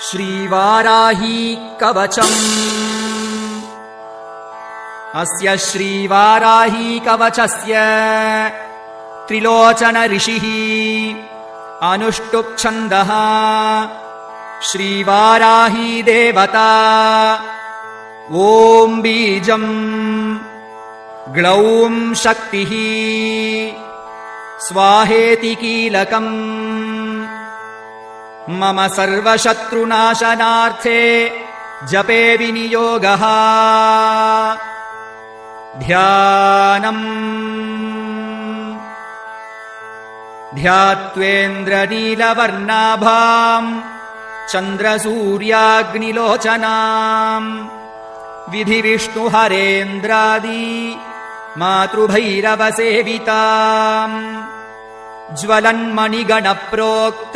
श्रीवाराही कवचम्। अस्य श्रीवाराही कवचस्य त्रिलोचन ऋषिः अनुष्टुप् छन्दः। श्रीवाराही देवता ॐ बीजम् ग्लौं शक्तिः स्वाहेति कीलकम्। मम सर्वशत्रुनाशनार्थे जपे विनियोगः। ध्यानम् ध्यात्वेन्द्रनीलवर्णाभाम् चन्द्रसूर्याग्निलोचनाम् विधिविष्णुहरेन्द्रादि मातृभैरवसेविताम् ज्वलन्मणिगणप्रोक्त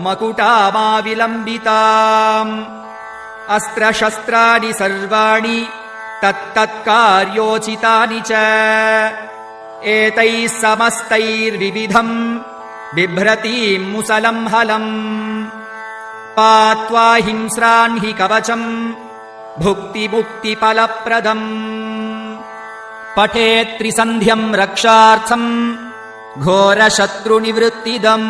मकुटामाविलम्बिताम् अस्त्रशस्त्राणि सर्वाणि तत्तत्कार्योचितानि च एतैः समस्तैर्विविधम् बिभ्रतीम् मुसलम् हलम् पात्वा हिंस्रान् हि कवचम् भुक्तिमुक्तिफलप्रदम् पठेत् त्रिसन्ध्यम् रक्षार्थम् घोरशत्रुनिवृत्तिदम्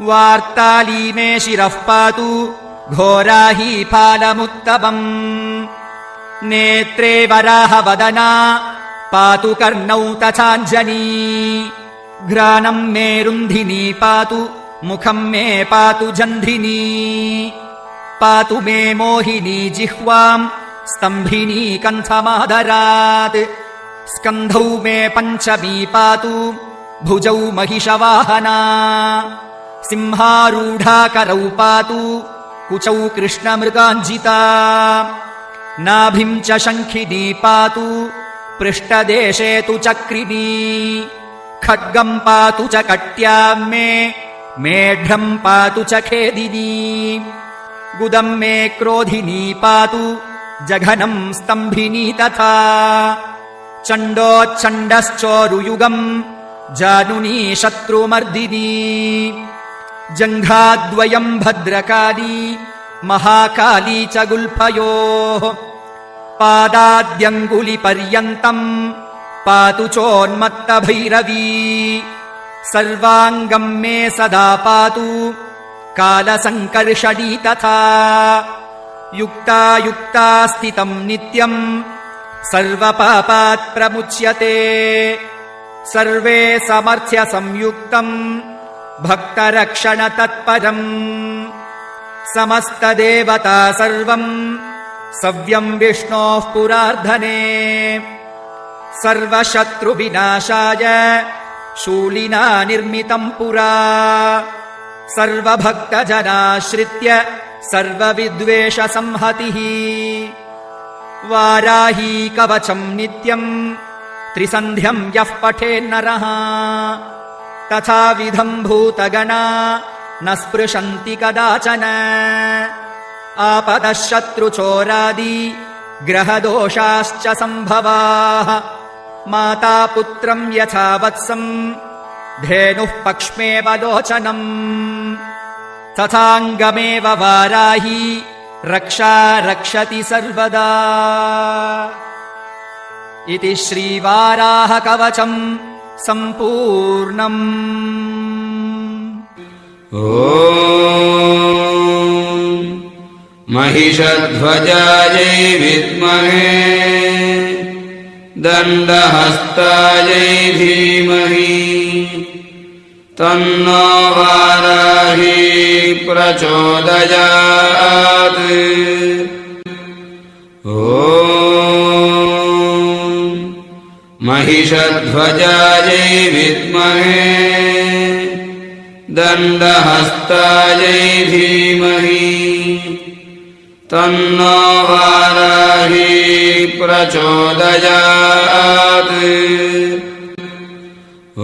वार्ताली मे शिरः पातु घोराही फालमुत्तमम् नेत्रे वराहवदना पातु कर्णौ तथाञ्जनी घ्राणम् मे रुन्धिनी पातु मुखम् मे पातु जन्धिनी पातु मे मोहिनी जिह्वाम् स्तम्भिनी कण्ठमादरात् स्कन्धौ मे पञ्चमी पातु भुजौ महिषवाहना सिंहारूढाकरौ पातु कुचौ कृष्णमृगाञ्जिता नाभिम् च शङ्खिनी पातु पृष्ठदेशे तु चक्रिणी खड्गम् पातु च कट्याम् मे मेढ्रम् पातु च खेदिनी गुदम् मे क्रोधिनी पातु जघनम् स्तम्भिनी तथा चण्डोच्चण्डश्चोरुयुगम् जानुनी शत्रुमर्दिनी जङ्घाद्वयम् भद्रकाली महाकाली च गुल्फयोः पादाद्यङ्गुलिपर्यन्तम् पातु चोन्मत्तभैरवी सर्वाङ्गम् मे सदा पातु कालसङ्कर्षणी तथा युक्ता स्थितम् नित्यम् सर्वपापात् प्रमुच्यते सर्वे समर्थ्य संयुक्तम् भक्तरक्षण तत्परम् समस्तदेवता सर्वम् सव्यम् विष्णोः पुरार्धने सर्वशत्रुविनाशाय शूलिना निर्मितम् पुरा सर्वभक्तजनाश्रित्य सर्वविद्वेषसंहतिः वाराही कवचम् नित्यम् त्रिसन्ध्यम् यः पठेन्नरः तथाविधम् भूतगणा न स्पृशन्ति कदाचन आपदः शत्रुचोरादि ग्रहदोषाश्च सम्भवाः माता पुत्रम् यथा वत्सम् धेनुः पक्ष्मेव लोचनम् तथाङ्गमेव वाराही रक्षा रक्षति सर्वदा इति श्रीवाराह कवचम् सम्पूर्णम्। ॐ महिषध्वजायै विद्महे दण्डहस्तायै धीमहि तन्नो वाराही प्रचोदयात्। ॐ महिषध्वजायै विद्महे दण्डहस्तायै धीमहि तन्नो वाराही प्रचोदयात्। ॐ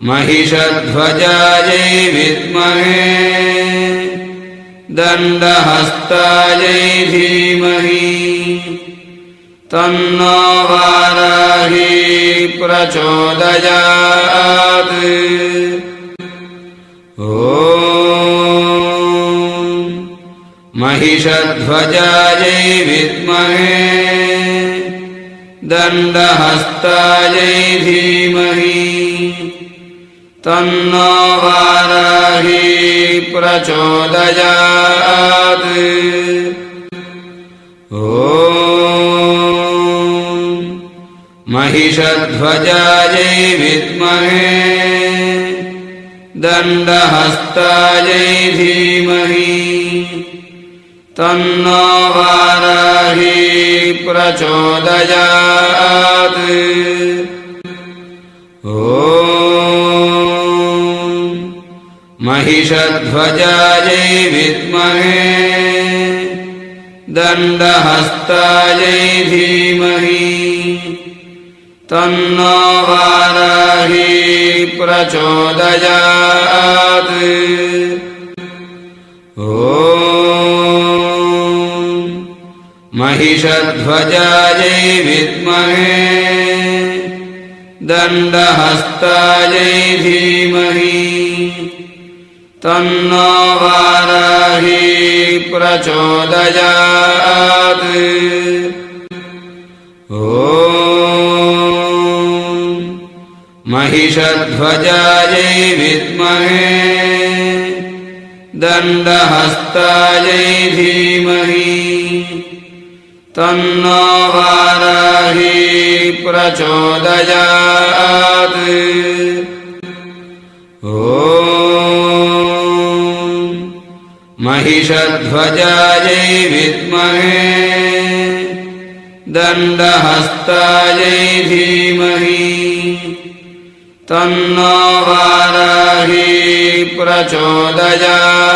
महिषध्वजायै विद्महे दण्डहस्तायै धीमहि तन्नो वाराही प्रचोदयात्। महिषध्वजायै विद्महे दण्डहस्तायै धीमहि तन्नो वाराही प्रचोदयात्। महिषध्वजायै विद्महे दण्डहस्तायै धीमहि तन्नो वाराही प्रचोदयात्। महिषध्वजायै विद्महे दण्डहस्तायै धीमहि तन्नो वाराही प्रचोदयात्। महिषध्वजायै विद्महे दण्डहस्तायै धीमहि तन्नो वाराही प्रचोदयात्। महिषध्वजायै विद्महे दण्डहस्तायै धीमहि तन्नो वाराही प्रचोदयात्। महिषध्वजायै विद्महे दण्डहस्तायै धीमहि तन्नो वाराही प्रचोदयात्।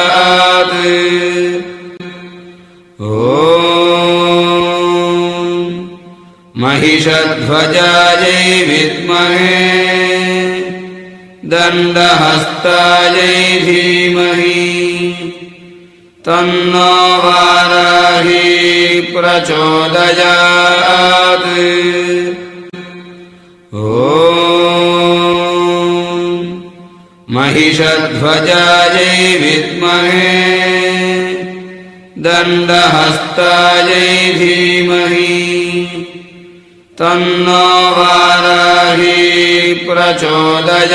महिषध्वजायै विद्महे दण्डहस्तायै धीमहि तन्नो वाराही प्रचोदयात्। महिषध्वजायै विद्महे दण्डहस्तायै धीमहि तन्नो वाराही प्रचोदयात्।